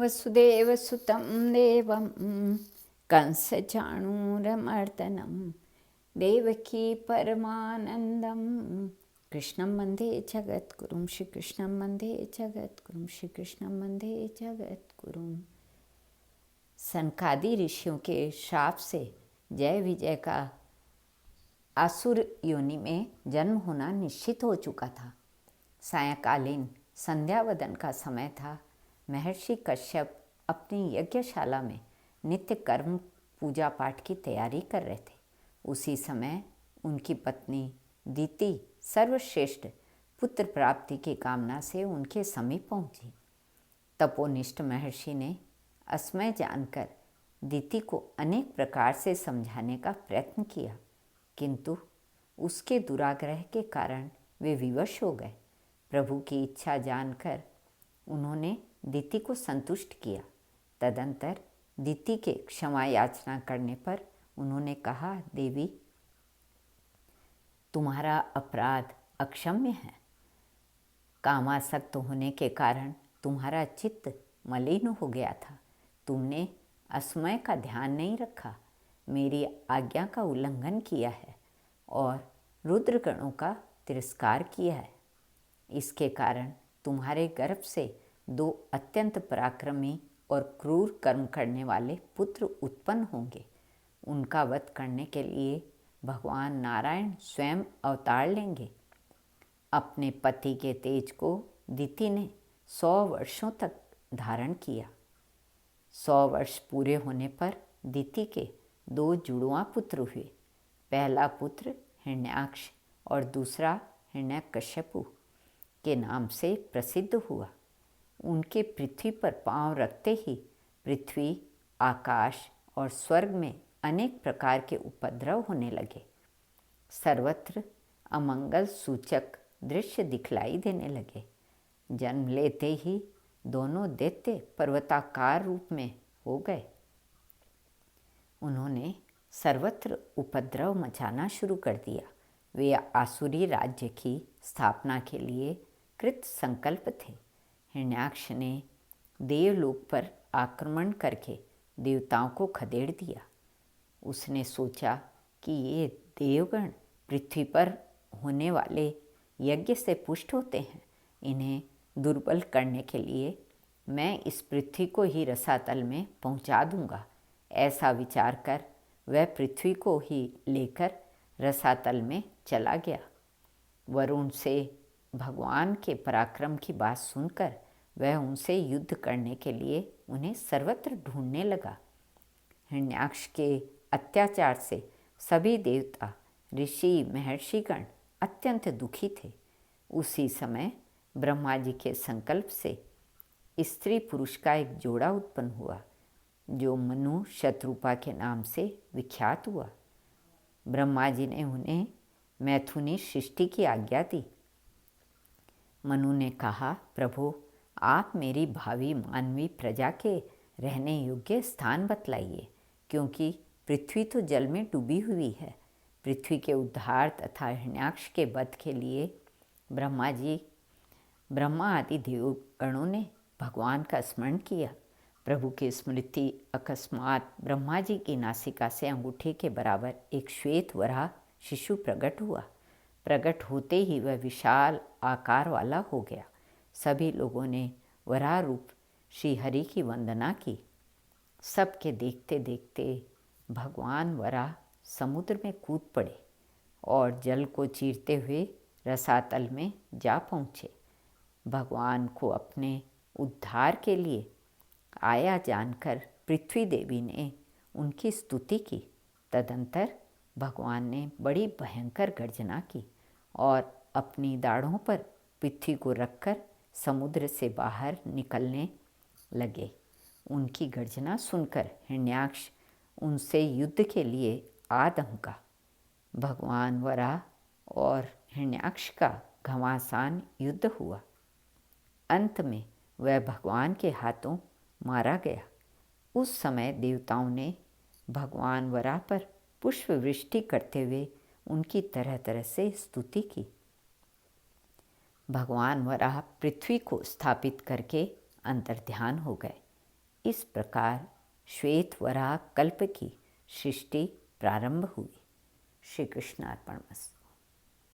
वसुदेवसुतं देवं कंसचाणूरमर्दनं देवकी परमानन्दं कृष्णं वन्दे जगद्गुरुं श्रीकृष्णं वन्दे जगद्गुरुं श्रीकृष्णं वन्दे जगद्गुरुं। सनकादि ऋषियों के श्राप से जय विजय का आसुर योनि में जन्म होना निश्चित हो चुका था। सायंकालीन संध्यावदन का समय था। महर्षि कश्यप अपनी यज्ञशाला में नित्य कर्म पूजा पाठ की तैयारी कर रहे थे। उसी समय उनकी पत्नी दीति सर्वश्रेष्ठ पुत्र प्राप्ति की कामना से उनके समीप पहुंची। तपोनिष्ठ महर्षि ने असमय जानकर दीति को अनेक प्रकार से समझाने का प्रयत्न किया, किंतु उसके दुराग्रह के कारण वे विवश हो गए। प्रभु की इच्छा जानकर उन्होंने दीति को संतुष्ट किया। तदंतर दीति के क्षमा याचना करने पर उन्होंने कहा, देवी, तुम्हारा अपराध अक्षम्य है। कामासक्त होने के कारण तुम्हारा चित्त मलिन हो गया था। तुमने असमय का ध्यान नहीं रखा, मेरी आज्ञा का उल्लंघन किया है और रुद्रगणों का तिरस्कार किया है। इसके कारण तुम्हारे गर्भ से 2 अत्यंत पराक्रमी और क्रूर कर्म करने वाले पुत्र उत्पन्न होंगे। उनका वध करने के लिए भगवान नारायण स्वयं अवतार लेंगे। अपने पति के तेज को दीति ने 100 वर्षों तक धारण किया। 100 वर्ष पूरे होने पर दीति के 2 जुड़वां पुत्र हुए। पहला पुत्र हिरण्याक्ष और दूसरा हिरण्यकश्यपु के नाम से प्रसिद्ध हुआ। उनके पृथ्वी पर पांव रखते ही पृथ्वी, आकाश और स्वर्ग में अनेक प्रकार के उपद्रव होने लगे। सर्वत्र अमंगल सूचक दृश्य दिखलाई देने लगे। जन्म लेते ही दोनों दैत्य पर्वताकार रूप में हो गए। उन्होंने सर्वत्र उपद्रव मचाना शुरू कर दिया। वे आसुरी राज्य की स्थापना के लिए कृत संकल्प थे। हिरण्याक्ष ने देवलोक पर आक्रमण करके देवताओं को खदेड़ दिया। उसने सोचा कि ये देवगण पृथ्वी पर होने वाले यज्ञ से पुष्ट होते हैं। इन्हें दुर्बल करने के लिए मैं इस पृथ्वी को ही रसातल में पहुंचा दूंगा। ऐसा विचार कर वह पृथ्वी को ही लेकर रसातल में चला गया। वरुण से भगवान के पराक्रम की बात सुनकर वह उनसे युद्ध करने के लिए उन्हें सर्वत्र ढूंढने लगा। हिरण्याक्ष के अत्याचार से सभी देवता, ऋषि, महर्षिगण अत्यंत दुखी थे। उसी समय ब्रह्मा जी के संकल्प से स्त्री पुरुष का एक जोड़ा उत्पन्न हुआ, जो मनु शत्रुपा के नाम से विख्यात हुआ। ब्रह्मा जी ने उन्हें मैथुनी सृष्टि की आज्ञा दी। मनु ने कहा, प्रभु, आप मेरी भावी मानवी प्रजा के रहने योग्य स्थान बतलाइए, क्योंकि पृथ्वी तो जल में डूबी हुई है। पृथ्वी के उद्धार तथा हिरण्याक्ष के वध के लिए ब्रह्मा आदि देवगणों ने भगवान का स्मरण किया। प्रभु की स्मृति अकस्मात ब्रह्मा जी की नासिका से अंगूठे के बराबर एक श्वेत वराह शिशु प्रकट हुआ। प्रकट होते ही वह विशाल आकार वाला हो गया। सभी लोगों ने वराह रूप श्री हरि की वंदना की। सबके देखते देखते भगवान वराह समुद्र में कूद पड़े और जल को चीरते हुए रसातल में जा पहुँचे। भगवान को अपने उद्धार के लिए आया जानकर पृथ्वी देवी ने उनकी स्तुति की। तदंतर भगवान ने बड़ी भयंकर गर्जना की और अपनी दाढ़ों पर पृथ्वी को रखकर समुद्र से बाहर निकलने लगे। उनकी गर्जना सुनकर हिरण्याक्ष उनसे युद्ध के लिए आ धमका। भगवान वराह और हिरण्याक्ष का घमासान युद्ध हुआ। अंत में वह भगवान के हाथों मारा गया। उस समय देवताओं ने भगवान वराह पर पुष्प वृष्टि करते हुए उनकी तरह तरह से स्तुति की। भगवान वराह पृथ्वी को स्थापित करके अंतर्ध्यान हो गए। इस प्रकार श्वेत वराह कल्प की सृष्टि प्रारंभ हुई। श्री कृष्णार्पणमस्तु।